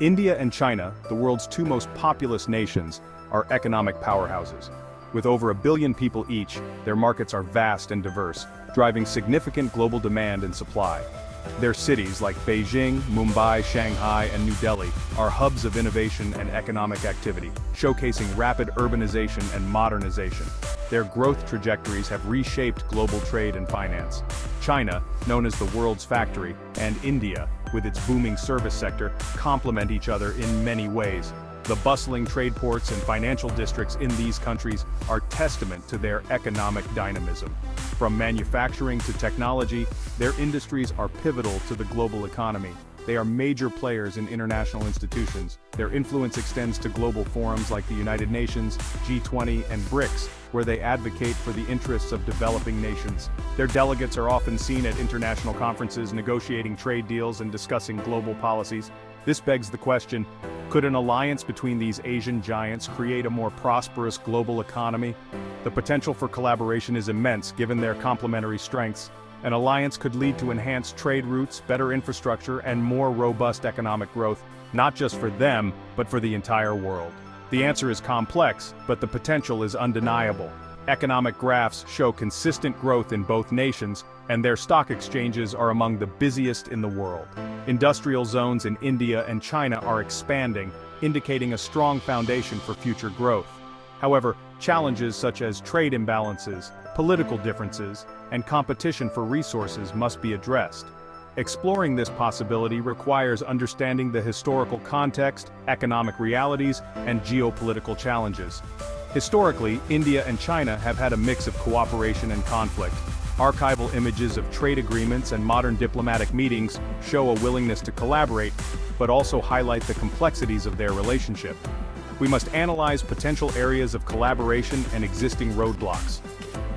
India and China, the world's two most populous nations, are economic powerhouses. With over 1 billion people each, their markets are vast and diverse, driving significant global demand and supply. Their cities like Beijing, Mumbai, Shanghai, and New Delhi are hubs of innovation and economic activity, showcasing rapid urbanization and modernization. Their growth trajectories have reshaped global trade and finance. China, known as the world's factory, and India, with its booming service sector, complement each other in many ways. The bustling trade ports and financial districts in these countries are testament to their economic dynamism. From manufacturing to technology, their industries are pivotal to the global economy. They are major players in international institutions. Their influence extends to global forums like the United Nations, G20, and BRICS, where they advocate for the interests of developing nations. Their delegates are often seen at international conferences negotiating trade deals and discussing global policies. This begs the question, could an alliance between these Asian giants create a more prosperous global economy? The potential for collaboration is immense given their complementary strengths. An alliance could lead to enhanced trade routes, better infrastructure, and more robust economic growth, not just for them, but for the entire world. The answer is complex, but the potential is undeniable. Economic graphs show consistent growth in both nations, and their stock exchanges are among the busiest in the world. Industrial zones in India and China are expanding, indicating a strong foundation for future growth. However, challenges such as trade imbalances, political differences, and competition for resources must be addressed. Exploring this possibility requires understanding the historical context, economic realities, and geopolitical challenges. Historically, India and China have had a mix of cooperation and conflict. Archival images of trade agreements and modern diplomatic meetings show a willingness to collaborate, but also highlight the complexities of their relationship. We must analyze potential areas of collaboration and existing roadblocks.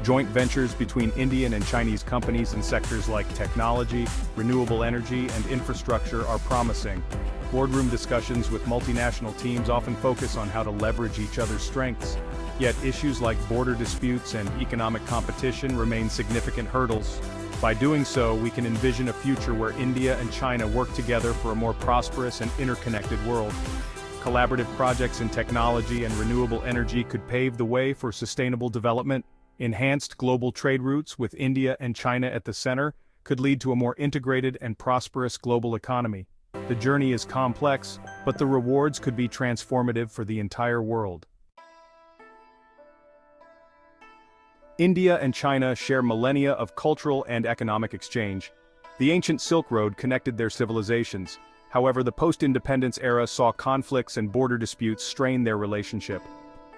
Joint ventures between Indian and Chinese companies in sectors like technology, renewable energy, and infrastructure are promising. Boardroom discussions with multinational teams often focus on how to leverage each other's strengths. Yet issues like border disputes and economic competition remain significant hurdles. By doing so, we can envision a future where India and China work together for a more prosperous and interconnected world. Collaborative projects in technology and renewable energy could pave the way for sustainable development. Enhanced global trade routes with India and China at the center could lead to a more integrated and prosperous global economy. The journey is complex, but the rewards could be transformative for the entire world. India and China share millennia of cultural and economic exchange. The ancient Silk Road connected their civilizations. However, the post-independence era saw conflicts and border disputes strain their relationship.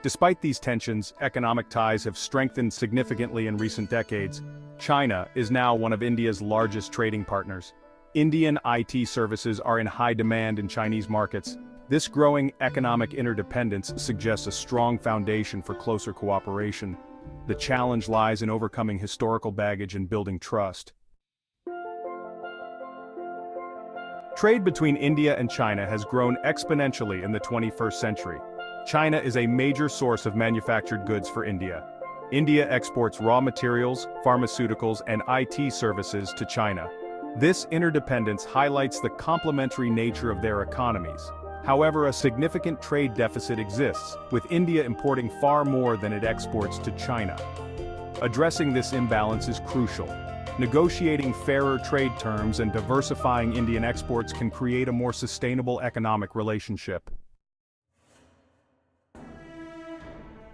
Despite these tensions, economic ties have strengthened significantly in recent decades. China is now one of India's largest trading partners. Indian IT services are in high demand in Chinese markets. This growing economic interdependence suggests a strong foundation for closer cooperation. The challenge lies in overcoming historical baggage and building trust. Trade between India and China has grown exponentially in the 21st century. China is a major source of manufactured goods for India. India exports raw materials, pharmaceuticals, and IT services to China. This interdependence highlights the complementary nature of their economies. However, a significant trade deficit exists, with India importing far more than it exports to China. Addressing this imbalance is crucial. Negotiating fairer trade terms and diversifying Indian exports can create a more sustainable economic relationship.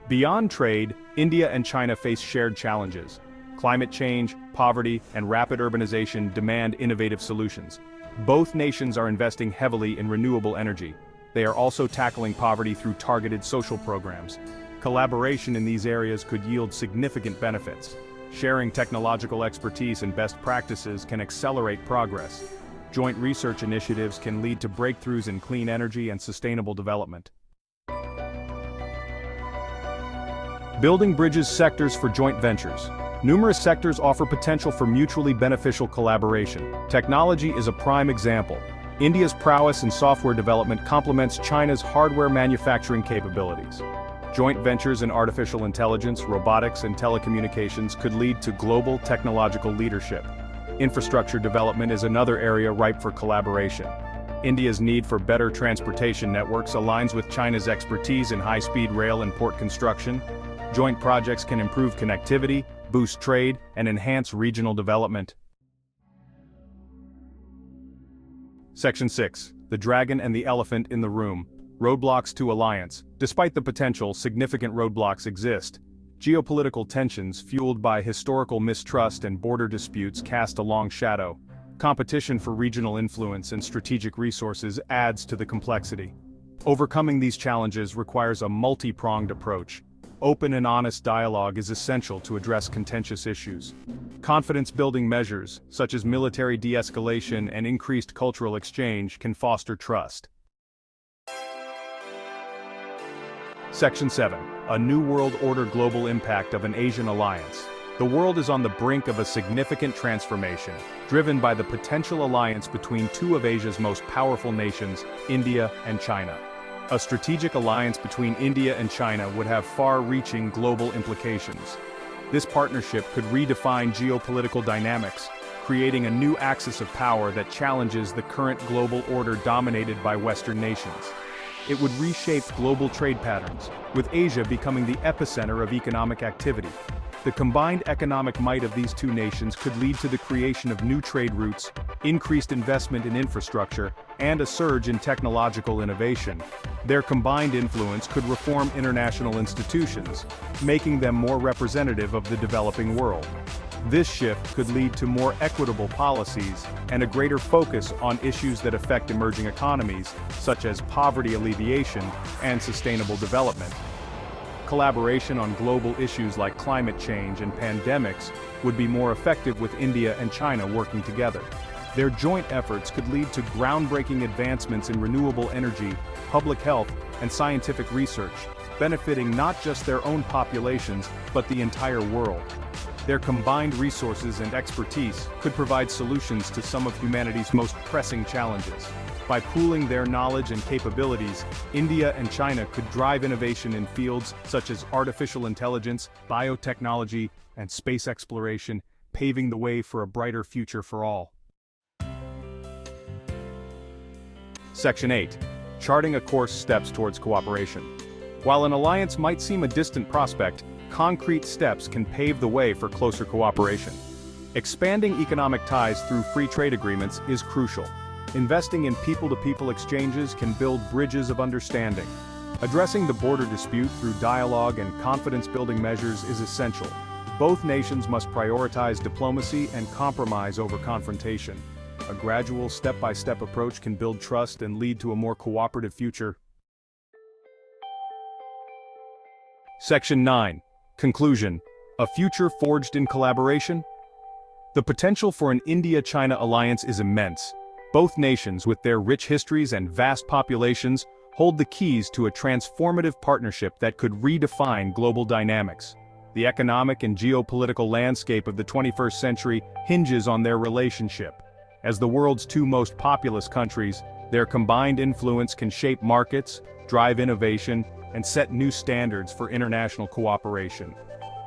Beyond trade, India and China face shared challenges. Climate change, poverty, and rapid urbanization demand innovative solutions. Both nations are investing heavily in renewable energy. They are also tackling poverty through targeted social programs. Collaboration in these areas could yield significant benefits. Sharing technological expertise and best practices can accelerate progress. Joint research initiatives can lead to breakthroughs in clean energy and sustainable development. Building bridges sectors for joint ventures. Numerous sectors offer potential for mutually beneficial collaboration. Technology is a prime example. India's prowess in software development complements China's hardware manufacturing capabilities. Joint ventures in artificial intelligence, robotics, and telecommunications could lead to global technological leadership. Infrastructure development is another area ripe for collaboration. India's need for better transportation networks aligns with China's expertise in high-speed rail and port construction. Joint projects can improve connectivity, boost trade, and enhance regional development. Section 6. The Dragon and the Elephant in the Room. Roadblocks to alliance. Despite the potential, significant roadblocks exist. Geopolitical tensions, fueled by historical mistrust and border disputes, cast a long shadow. Competition for regional influence and strategic resources adds to the complexity. Overcoming these challenges requires a multi-pronged approach. Open and honest dialogue is essential to address contentious issues. Confidence-building measures, such as military de-escalation and increased cultural exchange, can foster trust. Section 7. A New World Order Global Impact of an Asian Alliance. The world is on the brink of a significant transformation, driven by the potential alliance between two of Asia's most powerful nations, India and China. A strategic alliance between India and China would have far-reaching global implications. This partnership could redefine geopolitical dynamics, creating a new axis of power that challenges the current global order dominated by Western nations. It would reshape global trade patterns, with Asia becoming the epicenter of economic activity. The combined economic might of these two nations could lead to the creation of new trade routes, increased investment in infrastructure, and a surge in technological innovation. Their combined influence could reform international institutions, making them more representative of the developing world. This shift could lead to more equitable policies and a greater focus on issues that affect emerging economies, such as poverty alleviation and sustainable development. Collaboration on global issues like climate change and pandemics would be more effective with India and China working together. Their joint efforts could lead to groundbreaking advancements in renewable energy, public health, and scientific research, benefiting not just their own populations, but the entire world. Their combined resources and expertise could provide solutions to some of humanity's most pressing challenges. By pooling their knowledge and capabilities, India and China could drive innovation in fields such as artificial intelligence, biotechnology, and space exploration, paving the way for a brighter future for all. Section 8. Charting a course steps towards cooperation. While an alliance might seem a distant prospect, concrete steps can pave the way for closer cooperation. Expanding economic ties through free trade agreements is crucial. Investing in people-to-people exchanges can build bridges of understanding. Addressing the border dispute through dialogue and confidence-building measures is essential. Both nations must prioritize diplomacy and compromise over confrontation. A gradual, step-by-step approach can build trust and lead to a more cooperative future. Section 9. Conclusion. A future forged in collaboration? The potential for an India-China alliance is immense. Both nations, with their rich histories and vast populations, hold the keys to a transformative partnership that could redefine global dynamics. The economic and geopolitical landscape of the 21st century hinges on their relationship. As the world's two most populous countries, their combined influence can shape markets, drive innovation, and set new standards for international cooperation.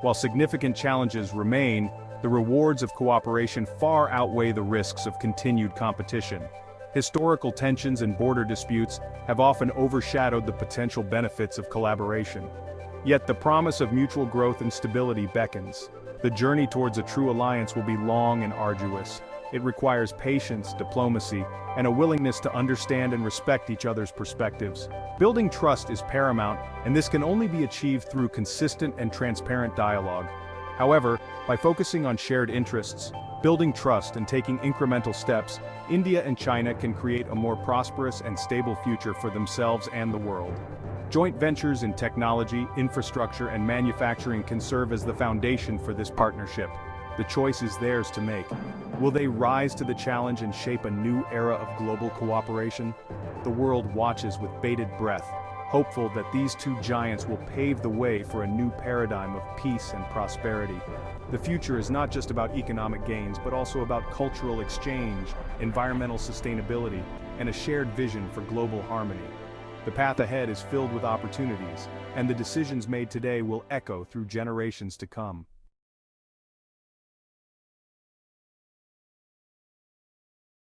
While significant challenges remain, the rewards of cooperation far outweigh the risks of continued competition. Historical tensions and border disputes have often overshadowed the potential benefits of collaboration. Yet the promise of mutual growth and stability beckons. The journey towards a true alliance will be long and arduous. It requires patience, diplomacy, and a willingness to understand and respect each other's perspectives. Building trust is paramount, and this can only be achieved through consistent and transparent dialogue. However, by focusing on shared interests, building trust and taking incremental steps, India and China can create a more prosperous and stable future for themselves and the world. Joint ventures in technology, infrastructure, and manufacturing can serve as the foundation for this partnership. The choice is theirs to make. Will they rise to the challenge and shape a new era of global cooperation? The world watches with bated breath, hopeful that these two giants will pave the way for a new paradigm of peace and prosperity. The future is not just about economic gains, but also about cultural exchange, environmental sustainability, and a shared vision for global harmony. The path ahead is filled with opportunities, and the decisions made today will echo through generations to come.